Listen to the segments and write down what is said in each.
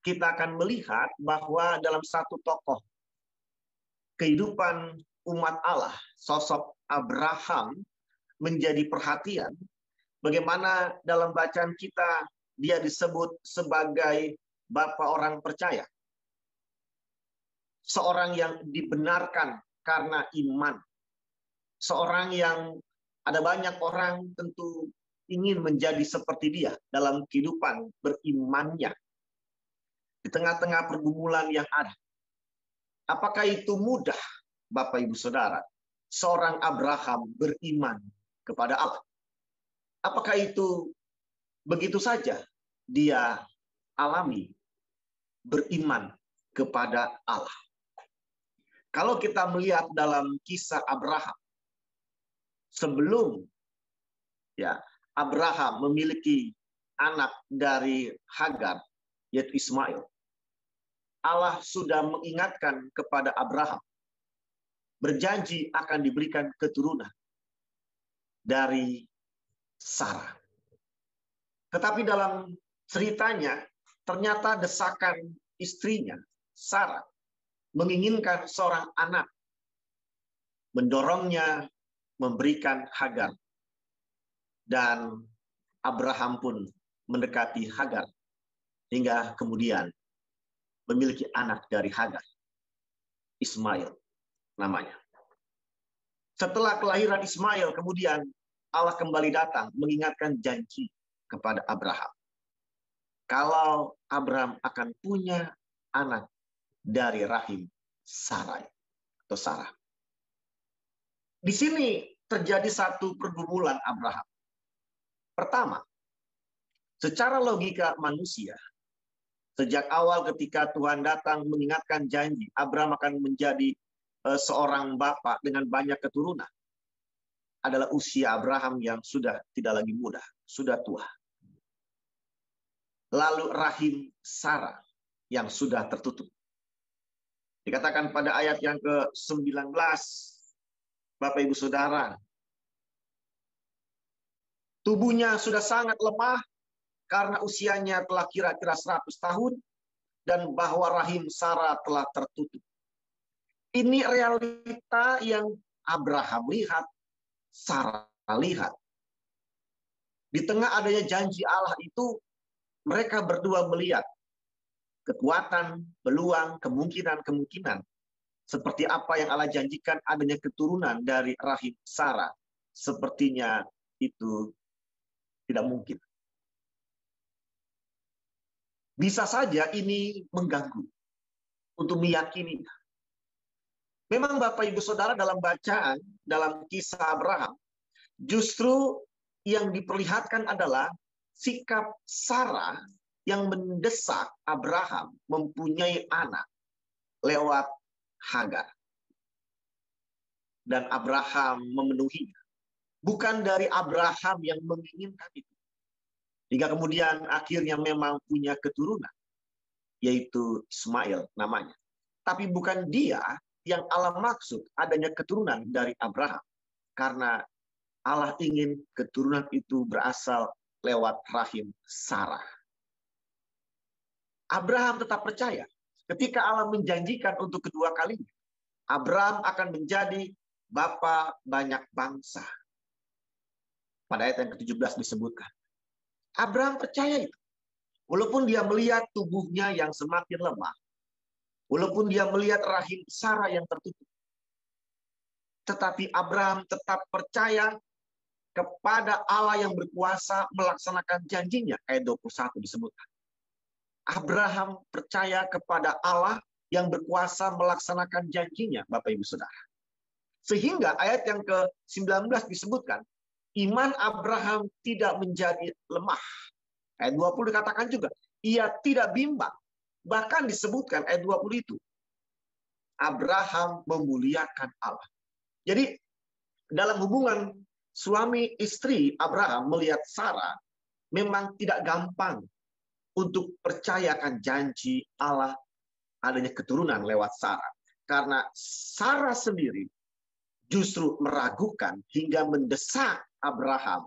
kita akan melihat bahwa dalam satu tokoh kehidupan umat Allah, sosok Abraham menjadi perhatian. Bagaimana dalam bacaan kita dia disebut sebagai bapa orang percaya. Seorang yang dibenarkan karena iman. Seorang yang ada banyak orang tentu ingin menjadi seperti dia dalam kehidupan berimannya. Di tengah-tengah pergumulan yang ada. Apakah itu mudah, Bapak Ibu Saudara? Seorang Abraham beriman kepada Allah. Apakah itu begitu saja dia alami beriman kepada Allah? Kalau kita melihat dalam kisah Abraham, sebelum Abraham memiliki anak dari Hagar, yaitu Ismail, Allah sudah mengingatkan kepada Abraham, berjanji akan diberikan keturunan dari Sarah. Tetapi dalam ceritanya, ternyata desakan istrinya, Sarah, menginginkan seorang anak, mendorongnya memberikan Hagar. Dan Abraham pun mendekati Hagar, hingga kemudian memiliki anak dari Hagar, Ismail namanya. Setelah kelahiran Ismail, kemudian Allah kembali datang mengingatkan janji kepada Abraham. Kalau Abraham akan punya anak dari rahim Sarai atau Sarah. Di sini terjadi satu pergumulan Abraham. Pertama, secara logika manusia, sejak awal ketika Tuhan datang mengingatkan janji, Abraham akan menjadi seorang bapak dengan banyak keturunan. Adalah usia Abraham yang sudah tidak lagi muda, sudah tua. Lalu rahim Sarah yang sudah tertutup. Dikatakan pada ayat yang ke-19, Bapak Ibu Saudara, tubuhnya sudah sangat lemah karena usianya telah kira-kira 100 tahun dan bahwa rahim Sarah telah tertutup. Ini realita yang Abraham lihat, Sarah lihat. Di tengah adanya janji Allah itu, mereka berdua melihat kekuatan, peluang, kemungkinan seperti apa yang Allah janjikan adanya keturunan dari rahim Sarah. Sepertinya itu tidak mungkin. Bisa saja ini mengganggu untuk meyakini. Memang Bapak Ibu Saudara dalam bacaan, dalam kisah Abraham, justru yang diperlihatkan adalah sikap Sarah yang mendesak Abraham mempunyai anak lewat Hagar. Dan Abraham memenuhinya. Bukan dari Abraham yang menginginkan itu. Hingga kemudian akhirnya memang punya keturunan. Yaitu Ismail namanya. Tapi bukan dia yang Allah maksud adanya keturunan dari Abraham. Karena Allah ingin keturunan itu berasal lewat rahim Sarah. Abraham tetap percaya. Ketika Allah menjanjikan untuk kedua kalinya, Abraham akan menjadi bapa banyak bangsa. Pada ayat yang ke-17 disebutkan. Abraham percaya itu. Walaupun dia melihat tubuhnya yang semakin lemah. Walaupun dia melihat rahim Sarah yang tertutup. Tetapi Abraham tetap percaya kepada Allah yang berkuasa melaksanakan janjinya. Ayat 21 disebutkan. Abraham percaya kepada Allah yang berkuasa melaksanakan janjinya, Bapak Ibu Saudara. Sehingga ayat yang ke-19 disebutkan, iman Abraham tidak menjadi lemah. Ayat 20 dikatakan juga, ia tidak bimbang. Bahkan disebutkan ayat 20 itu, Abraham memuliakan Allah. Jadi dalam hubungan suami istri, Abraham melihat Sarah memang tidak gampang untuk percayakan janji Allah adanya keturunan lewat Sarah. Karena Sarah sendiri justru meragukan hingga mendesak Abraham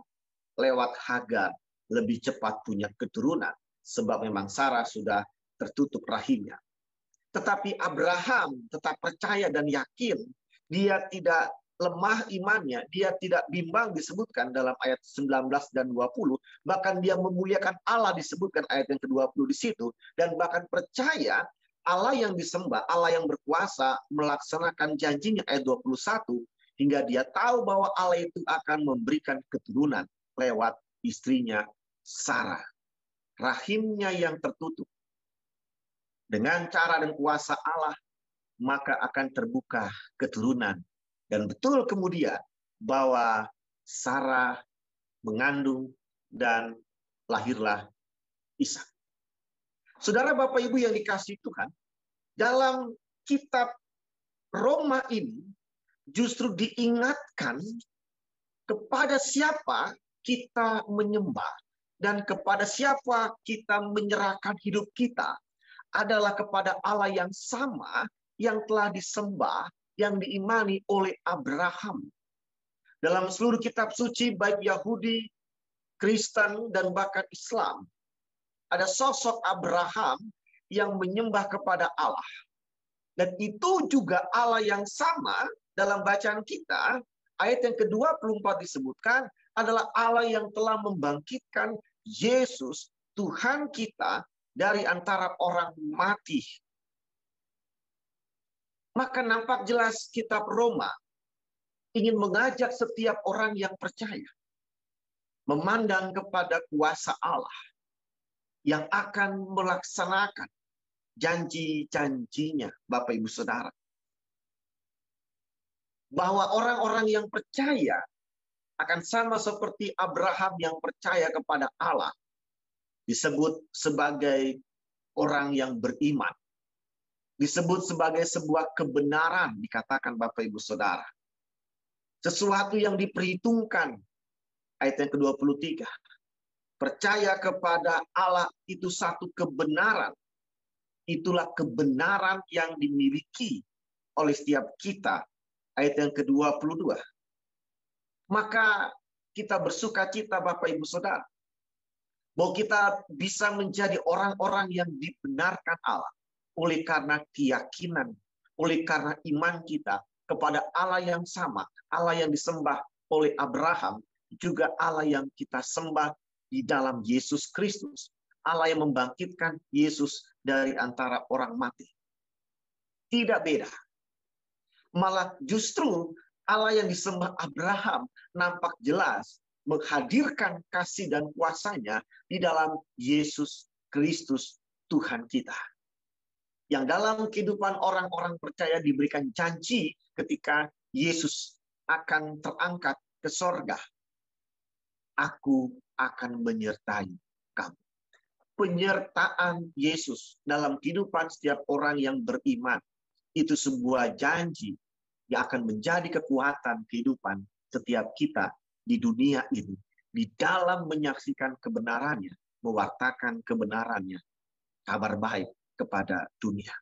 lewat Hagar lebih cepat punya keturunan. Sebab memang Sarah sudah tertutup rahimnya. Tetapi Abraham tetap percaya dan yakin. Dia tidak lemah imannya, dia tidak bimbang disebutkan dalam ayat 19 dan 20. Bahkan dia memuliakan Allah disebutkan ayat yang ke-20 di situ. Dan bahkan percaya Allah yang disembah, Allah yang berkuasa melaksanakan janjinya ayat 21. Hingga dia tahu bahwa Allah itu akan memberikan keturunan lewat istrinya Sarah. Rahimnya yang tertutup. Dengan cara dan kuasa Allah, maka akan terbuka keturunan. Dan betul kemudian bahwa Sarah mengandung dan lahirlah Ishak. Saudara Bapak Ibu yang dikasihi Tuhan, dalam kitab Roma ini justru diingatkan kepada siapa kita menyembah dan kepada siapa kita menyerahkan hidup kita adalah kepada Allah yang sama yang telah disembah, yang diimani oleh Abraham. Dalam seluruh kitab suci, baik Yahudi, Kristen, dan bahkan Islam, ada sosok Abraham yang menyembah kepada Allah. Dan itu juga Allah yang sama dalam bacaan kita, ayat yang ke-24 disebutkan, adalah Allah yang telah membangkitkan Yesus, Tuhan kita, dari antara orang mati. Maka nampak jelas kitab Roma ingin mengajak setiap orang yang percaya memandang kepada kuasa Allah yang akan melaksanakan janji-janjinya, Bapak Ibu Saudara. Bahwa orang-orang yang percaya akan sama seperti Abraham yang percaya kepada Allah, disebut sebagai orang yang beriman. Disebut sebagai sebuah kebenaran, dikatakan Bapak Ibu Saudara. Sesuatu yang diperhitungkan, ayat yang ke-23. Percaya kepada Allah itu satu kebenaran. Itulah kebenaran yang dimiliki oleh setiap kita. Ayat yang ke-22. Maka kita bersuka cita Bapak Ibu Saudara, bahwa kita bisa menjadi orang-orang yang dibenarkan Allah oleh karena keyakinan, oleh karena iman kita kepada Allah yang sama, Allah yang disembah oleh Abraham, juga Allah yang kita sembah di dalam Yesus Kristus, Allah yang membangkitkan Yesus dari antara orang mati. Tidak beda. Malah justru Allah yang disembah Abraham nampak jelas menghadirkan kasih dan kuasanya di dalam Yesus Kristus Tuhan kita. Yang dalam kehidupan orang-orang percaya diberikan janji ketika Yesus akan terangkat ke sorga. Aku akan menyertai kamu. Penyertaan Yesus dalam kehidupan setiap orang yang beriman itu sebuah janji yang akan menjadi kekuatan kehidupan setiap kita di dunia ini, di dalam menyaksikan kebenarannya, mewartakan kebenarannya, kabar baik kepada dunia.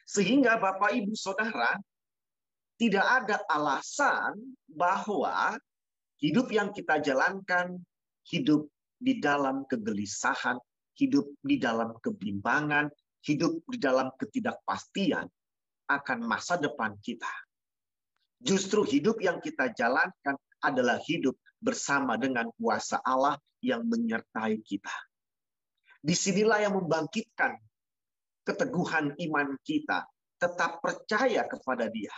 Sehingga Bapak Ibu Saudara, tidak ada alasan bahwa hidup yang kita jalankan, hidup di dalam kegelisahan, hidup di dalam kebimbangan, hidup di dalam ketidakpastian akan masa depan kita. Justru hidup yang kita jalankan adalah hidup bersama dengan kuasa Allah yang menyertai kita. Disinilah yang membangkitkan keteguhan iman kita, tetap percaya kepada Dia.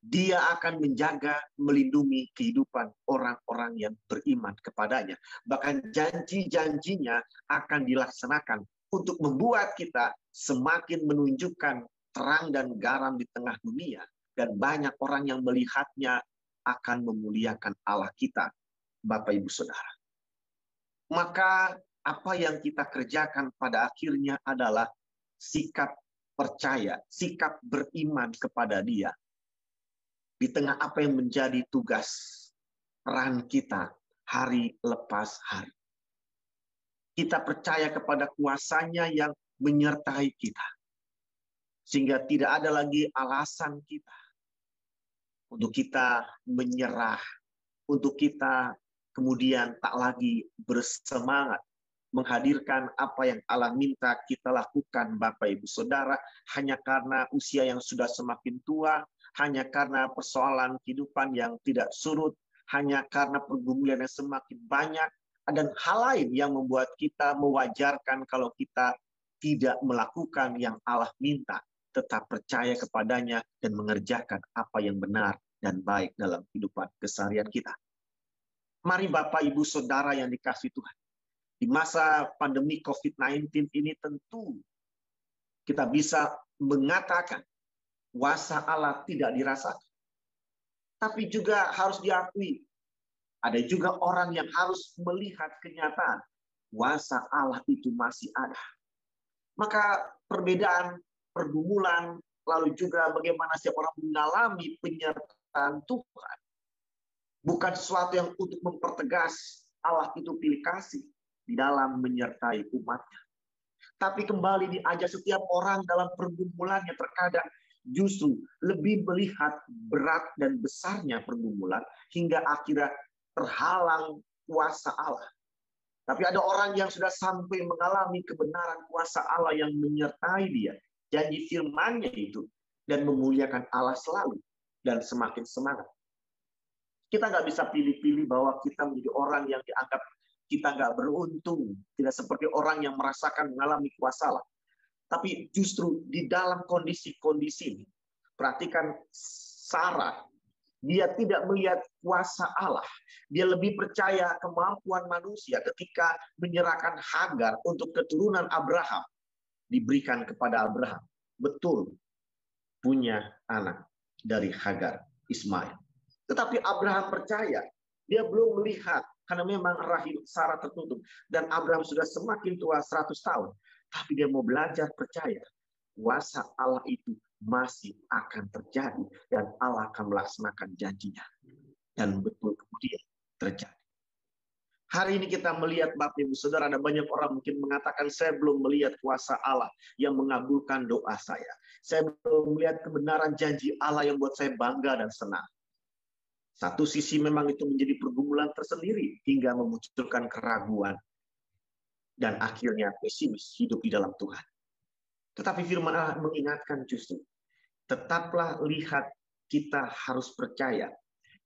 Dia akan menjaga, melindungi kehidupan orang-orang yang beriman kepadanya. Bahkan janji-janjinya akan dilaksanakan untuk membuat kita semakin menunjukkan terang dan garam di tengah dunia. Dan banyak orang yang melihatnya akan memuliakan Allah kita, Bapak Ibu Saudara. Maka apa yang kita kerjakan pada akhirnya adalah sikap percaya, sikap beriman kepada Dia. Di tengah apa yang menjadi tugas peran kita hari lepas hari. Kita percaya kepada kuasanya yang menyertai kita. Sehingga tidak ada lagi alasan kita untuk kita menyerah, untuk kita kemudian tak lagi bersemangat, menghadirkan apa yang Allah minta kita lakukan, Bapak Ibu Saudara, hanya karena usia yang sudah semakin tua, hanya karena persoalan kehidupan yang tidak surut, hanya karena pergumulan yang semakin banyak, dan hal lain yang membuat kita mewajarkan kalau kita tidak melakukan yang Allah minta, tetap percaya kepadanya dan mengerjakan apa yang benar dan baik dalam kehidupan keseharian kita. Mari Bapak Ibu Saudara yang dikasihi Tuhan, di masa pandemi COVID-19 ini tentu kita bisa mengatakan kuasa Allah tidak dirasakan. Tapi juga harus diakui, ada juga orang yang harus melihat kenyataan kuasa Allah itu masih ada. Maka perbedaan, pergumulan, lalu juga bagaimana setiap orang mengalami penyertaan Tuhan, bukan sesuatu yang untuk mempertegas Allah itu pilih kasih di dalam menyertai umatnya. Tapi kembali diajak setiap orang dalam pergumulannya, terkadang justru lebih melihat berat dan besarnya pergumulan hingga akhirnya terhalang kuasa Allah. Tapi ada orang yang sudah sampai mengalami kebenaran kuasa Allah yang menyertai dia, janji firman-Nya itu, dan memuliakan Allah selalu dan semakin semangat. Kita nggak bisa pilih-pilih bahwa kita menjadi orang yang dianggap kita nggak beruntung, tidak seperti orang yang merasakan mengalami kuasa Allah. Tapi justru di dalam kondisi-kondisi ini, perhatikan Sarah, dia tidak melihat kuasa Allah. Dia lebih percaya kemampuan manusia ketika menyerahkan Hagar untuk keturunan Abraham. Diberikan kepada Abraham. Betul, punya anak dari Hagar, Ismail. Tetapi Abraham percaya, dia belum melihat, karena memang rahim Sarah tertutup. Dan Abraham sudah semakin tua, 100 tahun. Tapi dia mau belajar percaya, kuasa Allah itu masih akan terjadi. Dan Allah akan melaksanakan janjinya. Dan betul kemudian terjadi. Hari ini kita melihat, Bapak Ibu Saudara, ada banyak orang mungkin mengatakan, saya belum melihat kuasa Allah yang mengabulkan doa saya. Saya belum melihat kebenaran janji Allah yang buat saya bangga dan senang. Satu sisi memang itu menjadi pergumulan tersendiri hingga memunculkan keraguan dan akhirnya pesimis hidup di dalam Tuhan. Tetapi firman Allah mengingatkan justru, tetaplah lihat, kita harus percaya,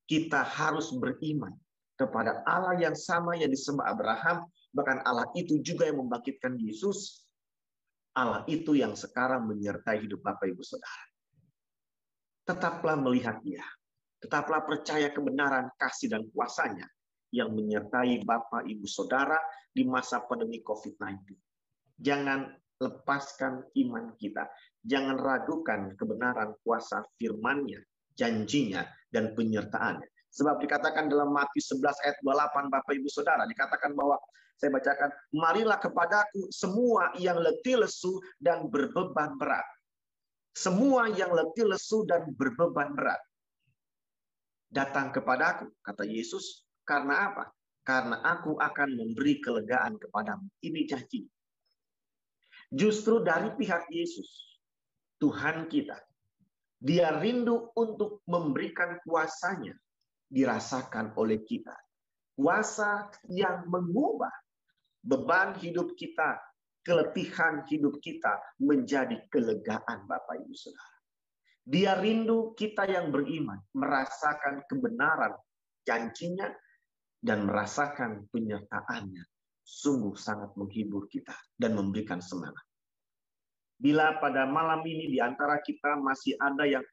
kita harus beriman kepada Allah yang sama yang disembah Abraham, bahkan Allah itu juga yang membangkitkan Yesus, Allah itu yang sekarang menyertai hidup Bapak Ibu Saudara. Tetaplah melihat Dia. Tetaplah percaya kebenaran, kasih, dan kuasa-Nya yang menyertai Bapak, Ibu, Saudara di masa pandemi COVID-19. Jangan lepaskan iman kita. Jangan ragukan kebenaran kuasa firman-Nya, janjinya, dan penyertaannya. Sebab dikatakan dalam Matius 11 ayat 28, Bapak, Ibu, Saudara, dikatakan bahwa, saya bacakan, marilah kepadaku semua yang letih lesu dan berbeban berat. Semua yang letih lesu dan berbeban berat. Datang kepadaku, kata Yesus, karena apa? Karena aku akan memberi kelegaan kepadamu. Ini janji. Justru dari pihak Yesus, Tuhan kita, Dia rindu untuk memberikan kuasa-Nya dirasakan oleh kita. Kuasa yang mengubah beban hidup kita, keletihan hidup kita menjadi kelegaan, Bapak Ibu Saudara. Dia rindu kita yang beriman, merasakan kebenaran janjinya, dan merasakan penyertaannya. Sungguh sangat menghibur kita dan memberikan semangat. Bila pada malam ini di antara kita masih ada yang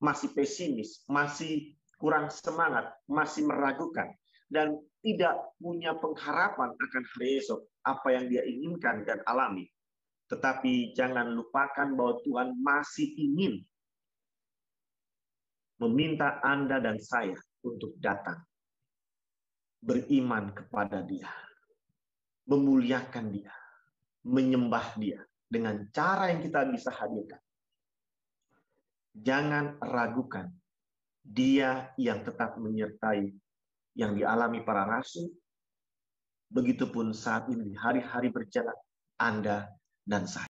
masih pesimis, masih kurang semangat, masih meragukan, dan tidak punya pengharapan akan hari esok, apa yang dia inginkan dan alami. Tetapi jangan lupakan bahwa Tuhan masih ingin meminta Anda dan saya untuk datang, beriman kepada Dia, memuliakan Dia, menyembah Dia dengan cara yang kita bisa hadirkan. Jangan ragukan Dia yang tetap menyertai yang dialami para rasul. Begitupun saat ini, hari-hari berjalan, Anda dan saya.